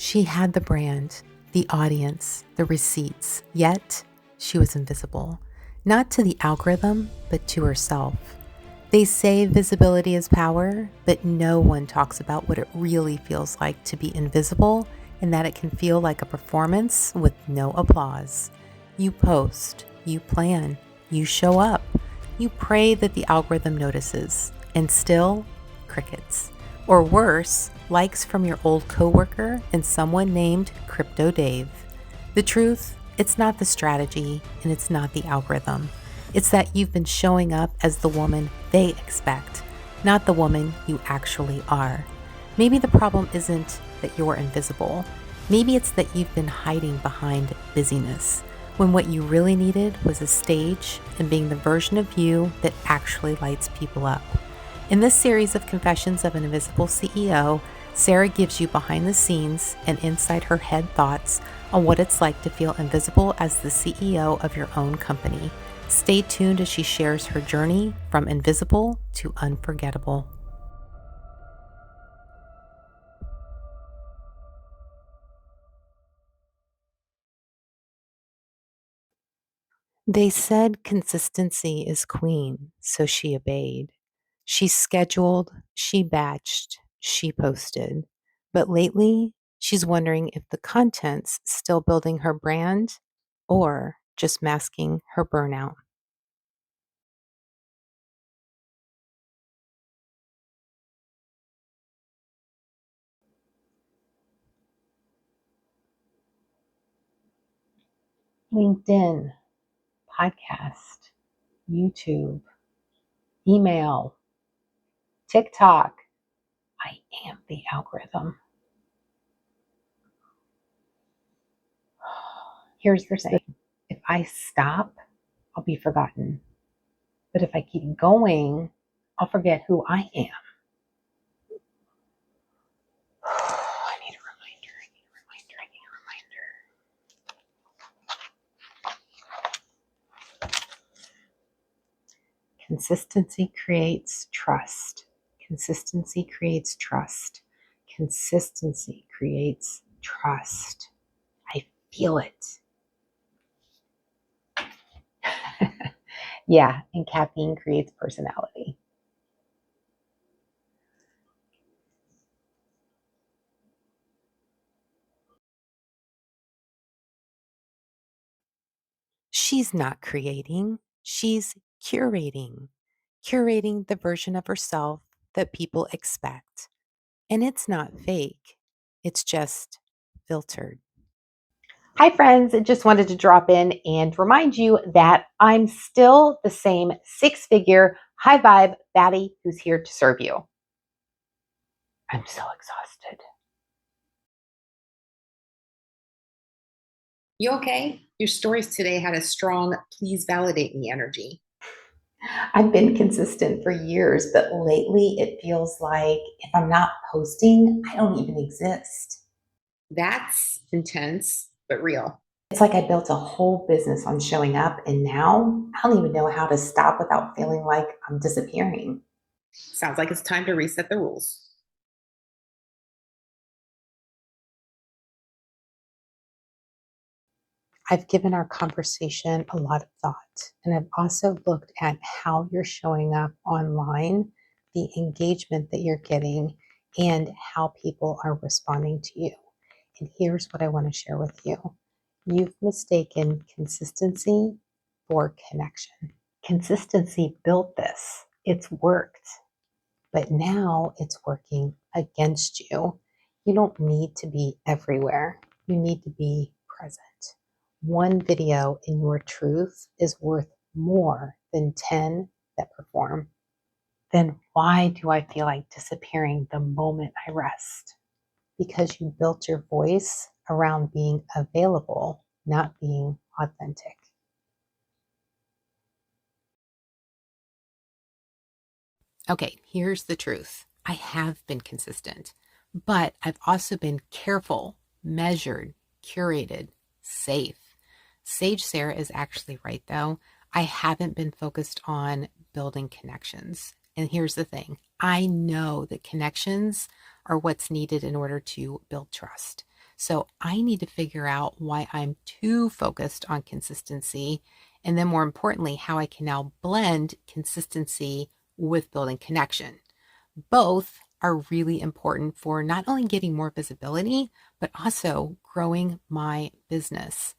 She had the brand, the audience, the receipts, yet she was invisible. Not to the algorithm, but to herself. They say visibility is power, but no one talks about what it really feels like to be invisible and that it can feel like a performance with no applause. You post, you plan, you show up, you pray that the algorithm notices, and still, crickets. Or worse, likes from your old coworker and someone named Crypto Dave. The truth, it's not the strategy and it's not the algorithm. It's that you've been showing up as the woman they expect, not the woman you actually are. Maybe the problem isn't that you're invisible. Maybe it's that you've been hiding behind busyness, when what you really needed was a stage and being the version of you that actually lights people up. In this series of Confessions of an Invisible CEO, Sarah gives you behind the scenes and inside her head thoughts on what it's like to feel invisible as the CEO of your own company. Stay tuned as she shares her journey from invisible to unforgettable. They said consistency is queen, so she obeyed. She scheduled, she batched, she posted. But lately, she's wondering if the content's still building her brand or just masking her burnout. LinkedIn, podcast, YouTube, email, TikTok. I am the algorithm. Here's the thing. If I stop, I'll be forgotten. But if I keep going, I'll forget who I am. I need a reminder. Consistency creates trust. Consistency creates trust. Consistency creates trust. I feel it. Yeah, and caffeine creates personality. She's not creating, she's curating. Curating the version of herself that people expect. And it's not fake, it's just filtered. Hi, friends. I just wanted to drop in and remind you that I'm still the same six-figure, high vibe baddie who's here to serve you. I'm so exhausted. You okay? Your stories today had a strong, please validate me energy. I've been consistent for years, but lately it feels like if I'm not posting, I don't even exist. That's intense, but real. It's like I built a whole business on showing up, and now I don't even know how to stop without feeling like I'm disappearing. Sounds like it's time to reset the rules. I've given our conversation a lot of thought, and I've also looked at how you're showing up online, the engagement that you're getting, and how people are responding to you. And here's what I want to share with you. You've mistaken consistency for connection. Consistency built this, it's worked, but now it's working against you. You don't need to be everywhere, you need to be present. One video in your truth is worth more than 10 that perform. Then why do I feel like disappearing the moment I rest? Because you built your voice around being available, not being authentic. Okay, here's the truth. I have been consistent, but I've also been careful, measured, curated, safe. Sage Sarah is actually right, though. I haven't been focused on building connections. And here's the thing. I know that connections are what's needed in order to build trust. So I need to figure out why I'm too focused on consistency. And then, more importantly, how I can now blend consistency with building connection. Both are really important for not only getting more visibility, but also growing my business.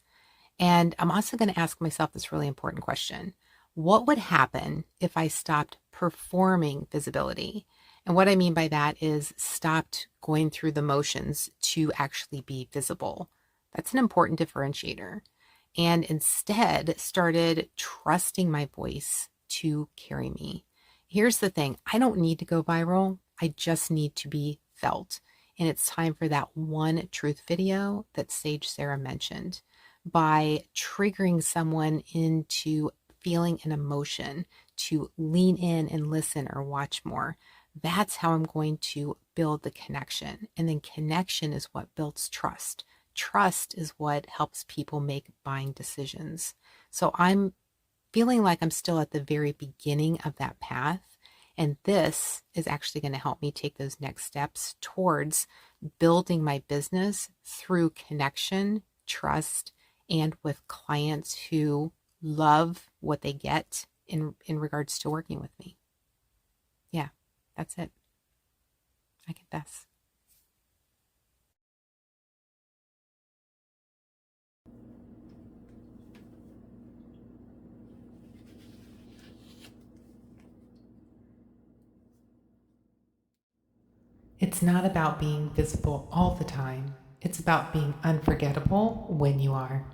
And I'm also going to ask myself this really important question. What would happen if I stopped performing visibility? And what I mean by that is stopped going through the motions to actually be visible. That's an important differentiator. And instead started trusting my voice to carry me. Here's the thing, I don't need to go viral. I just need to be felt. And it's time for that one truth video that Sage Sarah mentioned. By triggering someone into feeling an emotion to lean in and listen or watch more. That's how I'm going to build the connection. And then connection is what builds trust. Trust is what helps people make buying decisions. So I'm feeling like I'm still at the very beginning of that path. And this is actually going to help me take those next steps towards building my business through connection, trust, and with clients who love what they get in regards to working with me. Yeah, that's it. I confess. It's not about being visible all the time. It's about being unforgettable when you are.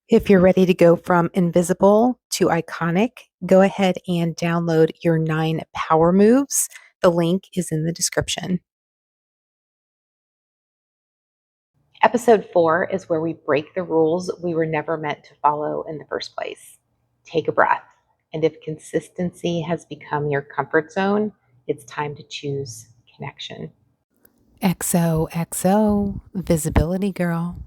If you're ready to go from invisible to iconic, go ahead and download your 9 power moves. The link is in the description. Episode 4 is where we break the rules we were never meant to follow in the first place. Take a breath. And if consistency has become your comfort zone, it's time to choose connection. XOXO, visibility girl.